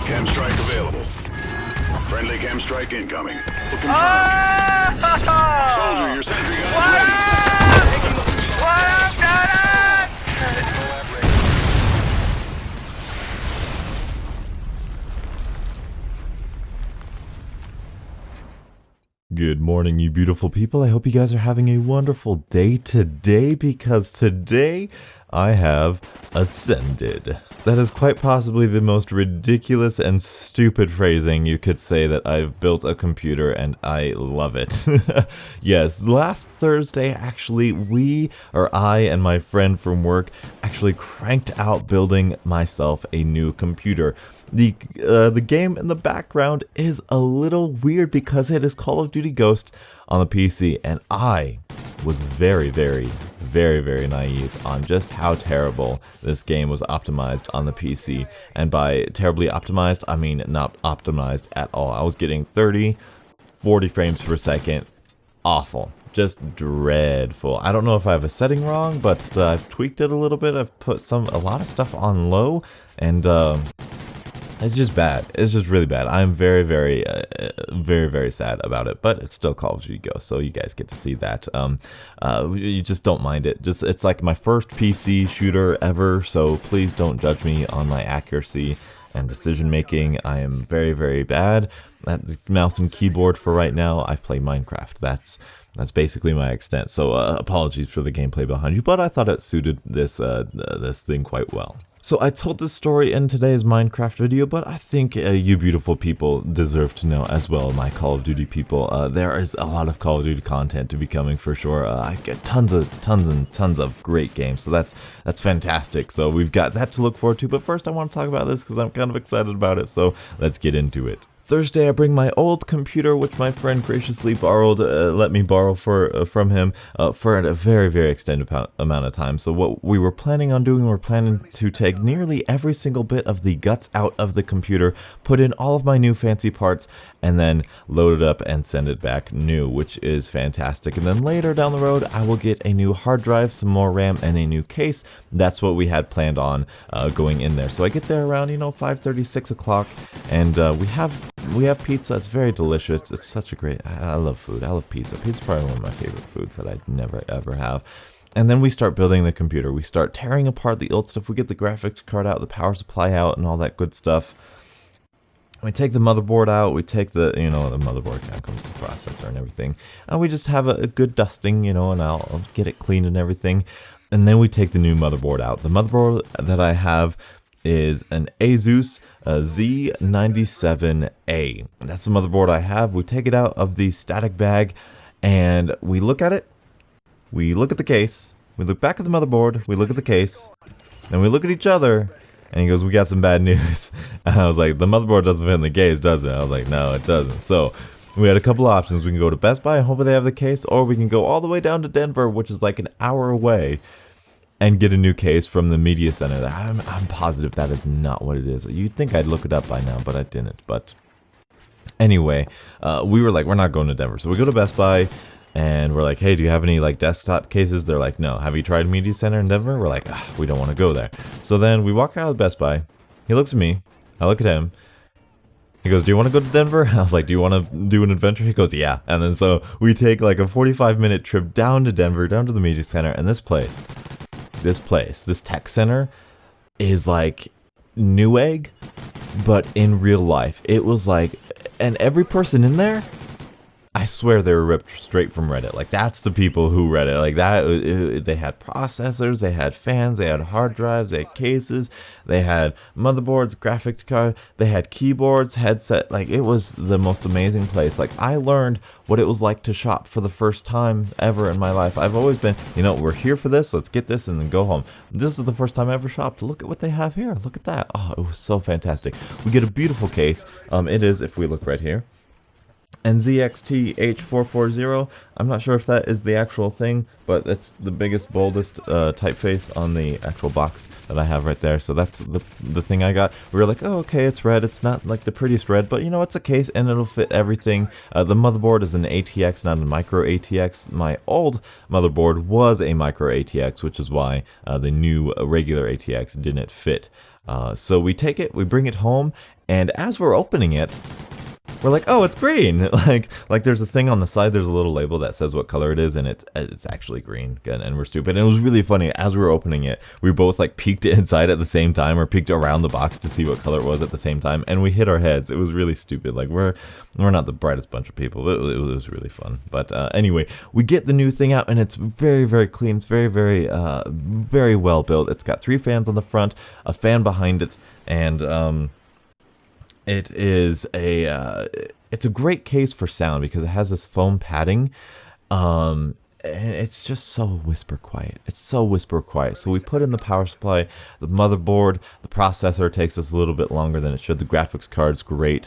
Chem strike available. Friendly chem strike incoming. Confirmed. Soldier, your sentry gun is ready. What up, Dennis? Good morning, you beautiful people. I hope you guys are having a wonderful day today, because today I have ascended. That is quite possibly the most ridiculous and stupid phrasing you could say that I've built a computer, and I love it. Yes, last Thursday, actually, I and my friend from work actually cranked out building myself a new computer. The game in the background is a little weird because it is Call of Duty Ghost on the PC, and I was very naive on just how terrible this game was optimized on the PC. And by terribly optimized, I mean not optimized at all. I was getting 30, 40 frames per second. Awful. Just dreadful. I don't know if I have a setting wrong, but I've tweaked it a little bit. I've put a lot of stuff on low, and it's just bad. It's just really bad. I'm very sad about it, but it's still Call of Duty Ghost, so you guys get to see that. You just don't mind it. It's like my first PC shooter ever, so please don't judge me on my accuracy and decision making. I am very bad at the mouse and keyboard for right now. I play Minecraft. That's basically my extent. So apologies for the gameplay behind you, but I thought it suited this thing quite well. So I told this story in today's Minecraft video, but I think you beautiful people deserve to know as well, my Call of Duty people. There is a lot of Call of Duty content to be coming for sure. I get tons of great games, so that's fantastic. So we've got that to look forward to, but first I want to talk about this because I'm kind of excited about it, so let's get into it. Thursday, I bring my old computer, which my friend graciously let me borrow from him for a very extended amount of time. So what we were planning on doing, we're planning to take nearly every single bit of the guts out of the computer, put in all of my new fancy parts, and then load it up and send it back new, which is fantastic. And then later down the road, I will get a new hard drive, some more RAM, and a new case. That's what we had planned on going in there. So I get there around 5:30, 6 o'clock, and we have pizza. It's very delicious. It's such a great... I love food. I love pizza. Pizza's probably one of my favorite foods that I'd never ever have. And then we start building the computer. We start tearing apart the old stuff. We get the graphics card out, the power supply out, and all that good stuff. We take the motherboard out. We take the motherboard kind of comes with the processor and everything. And we just have a good dusting, and I'll get it cleaned and everything. And then we take the new motherboard out. The motherboard that I have is an Asus Z97A. That's the motherboard I have. We take it out of the static bag and we look at it. We look at the case. We look back at the motherboard. We look at the case. Then we look at each other. And he goes, "We got some bad news." And I was like, "The motherboard doesn't fit in the case, does it?" I was like, "No, it doesn't." So we had a couple options. We can go to Best Buy and hope they have the case, or we can go all the way down to Denver, which is like an hour away, and get a new case from the media center. I'm positive that is not what it is. You'd think I'd look it up by now, but I didn't. But anyway, we were like, we're not going to Denver. So we go to Best Buy, and we're like, "Hey, do you have any like desktop cases?" They're like, "No." "Have you tried media center in Denver?" We're like, we don't want to go there. So then we walk out of Best Buy. He looks at me. I look at him. He goes, "Do you want to go to Denver?" I was like, "Do you want to do an adventure?" He goes, "Yeah." And then so we take like a 45-minute trip down to Denver, down to the media center, and this tech center is like Newegg, but in real life. It was like, and every person in there, I swear they were ripped straight from Reddit. Like, that's the people who read it. Like, they had processors, they had fans, they had hard drives, they had cases, they had motherboards, graphics card, they had keyboards, headset. Like, it was the most amazing place. Like, I learned what it was like to shop for the first time ever in my life. I've always been, we're here for this, let's get this and then go home. This is the first time I ever shopped. Look at what they have here. Look at that. Oh, it was so fantastic. We get a beautiful case. It is, if we look right here, and ZXT H440. I'm not sure if that is the actual thing, but that's the biggest, boldest typeface on the actual box that I have right there. So that's the thing I got. We were like, oh, okay, it's red. It's not like the prettiest red, but it's a case and it'll fit everything. The motherboard is an ATX, not a micro ATX. My old motherboard was a micro ATX, which is why the new regular ATX didn't fit. So we take it, we bring it home, and as we're opening it, we're like, oh, it's green. like there's a thing on the side, there's a little label that says what color it is, and it's actually green, and we're stupid. And it was really funny, as we were opening it, we both like peeked inside at the same time, or peeked around the box to see what color it was at the same time, and we hit our heads. It was really stupid. Like, we're not the brightest bunch of people, but it was really fun. But anyway, we get the new thing out, and it's very, very clean. It's very, very, very well built. It's got 3 fans on the front, a fan behind it, and it is it's a great case for sound because it has this foam padding, and it's just so whisper quiet. It's so whisper quiet. So we put in the power supply, the motherboard, the processor takes us a little bit longer than it should. The graphics card's great.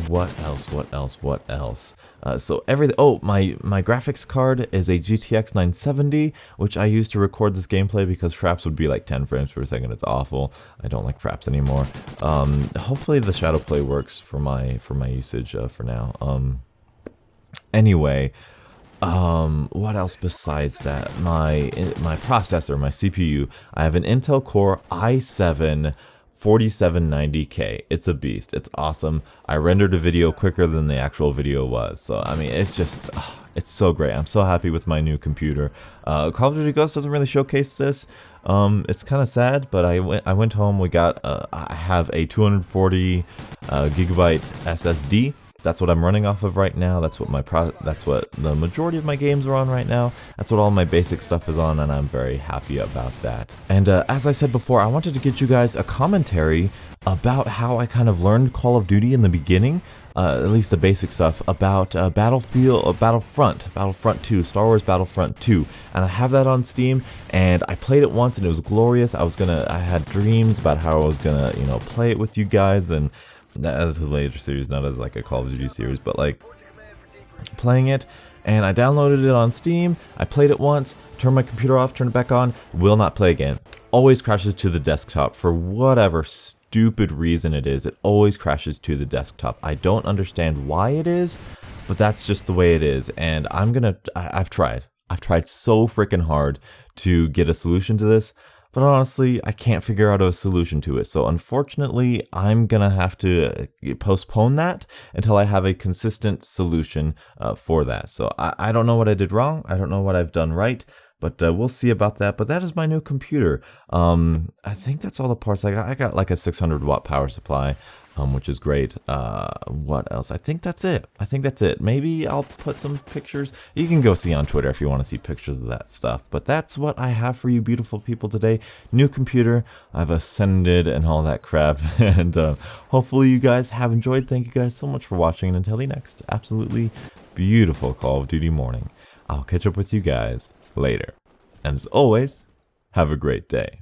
What else? So everything. Oh, my graphics card is a GTX 970, which I use to record this gameplay because fraps would be like 10 frames per second. It's awful. I don't like fraps anymore. Hopefully the shadow play works for my usage for now. Anyway. What else besides that? My processor, my CPU, I have an Intel Core i7 4790K. It's a beast. It's awesome. I rendered a video quicker than the actual video was. So, I mean, it's just, it's so great. I'm so happy with my new computer. Call of Duty Ghosts doesn't really showcase this. It's kind of sad, but I went home. We got, I have a 240 gigabyte SSD. That's what I'm running off of right now. That's what that's what the majority of my games are on right now. That's what all my basic stuff is on, and I'm very happy about that. And as I said before, I wanted to get you guys a commentary about how I kind of learned Call of Duty in the beginning, at least the basic stuff, about Battlefront 2, Star Wars Battlefront 2. And I have that on Steam, and I played it once, and it was glorious. I had dreams about how I was gonna, play it with you guys, and as his later series, not as like a Call of Duty series, but like playing it. And I downloaded it on Steam, I played it once, turned my computer off, turned it back on, will not play again. Always crashes to the desktop for whatever stupid reason it is. It always crashes to the desktop. I don't understand why it is, but that's just the way it is. And I've tried so freaking hard to get a solution to this. But honestly, I can't figure out a solution to it. So unfortunately, I'm going to have to postpone that until I have a consistent solution for that. So I don't know what I did wrong. I don't know what I've done right. But we'll see about that. But that is my new computer. I think that's all the parts I got. I got like a 600 watt power supply, which is great. What else? I think that's it. Maybe I'll put some pictures. You can go see on Twitter if you want to see pictures of that stuff. But that's what I have for you beautiful people today. New computer. I've ascended and all that crap. And hopefully you guys have enjoyed. Thank you guys so much for watching. And until the next absolutely beautiful Call of Duty morning, I'll catch up with you guys later. And as always, have a great day.